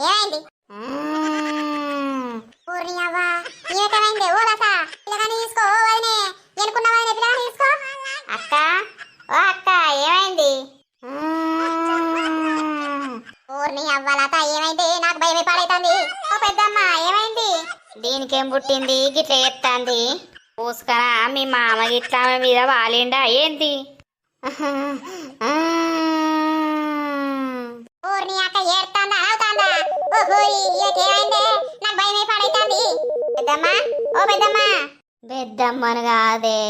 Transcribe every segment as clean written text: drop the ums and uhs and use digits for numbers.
ఏమైంది? పూర్ణియవ్వా ఏమైంది? ఓ లత పిల్లగాని తీసుకో వదినే ఎనుకున్న వదినే పిల్లగాని తీసుకో. అక్క ఓ అక్క ఏమైంది? పూర్ణియవ్వ లత ఏమైంది? నాకు భయమే పాడైతుంది. ఓ పెద్దమ్మ ఏమైంది? దీనికేం పుట్టింది గిట్ల చెప్తాంది? పూసుకరా మీ మామ గిట్ల ఆమె మీద వాలిండా ఏంది? పూర్ణి అక్క ఏడుతాందా అవుతాందా? ఓహో ఏమైంది? నాకు భయమే పాడైతుంది. పెద్దమ్మ ఓ పెద్దమ్మ. పెద్దమ్మను కాదే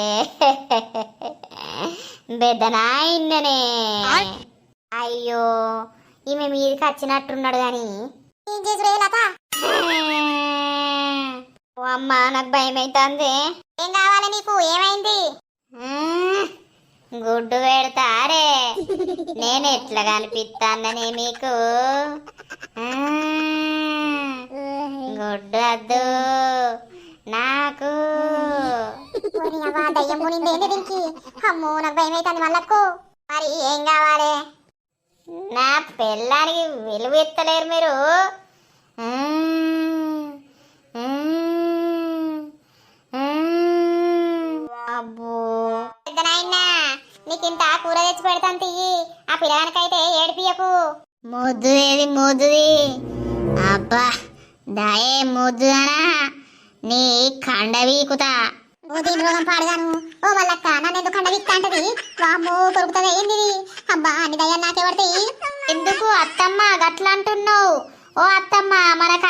పెద్దనా ఇన్ననే. అయ్యో ఈమె మీదకి వచ్చినట్టున్నాడు గాని ఏం చేసుడే లత? ఓ అమ్మ నాకు భయం అవుతుంది. ఏం కావాలి నీకు? ఏమైంది? గుడ్డు పెడతారే నేను ఎట్లా కనిపిస్తానని మీకు? గుడ్డు వద్దు నాకు. దయ్యం మునిందేంటి దీనికి? అమ్మో నాకు భయం అవుతుంది మళ్ళకు. మరి ఏం కావాలి? నా పిల్లానికి విలువ ఎత్తలేరు మీరు. అబ్బో పెద్దనాయనా నీకింత కూర తెచ్చి పెడతాను తియ్యి. ఆ పిల్లగానికైతే ఏడిపియకు. ముద్దు ఏది ముద్దుది? అబ్బా దాయే ముద్దుదనా నీ కండ వీకుతా. దీని రోగం పాడుగాను. ఓ మల్లక్క నన్ను ఎందుకు కండ వీక్తా అంటది? వామ్మో దొరుకుతుంది ఏంది? అబ్బా అన్ని దయ్యాలు నాకే పడతాయి. ఎందుకు అత్తమ్మ గట్లా అంటున్నావు? ఓ అత్తమ్మ మనకు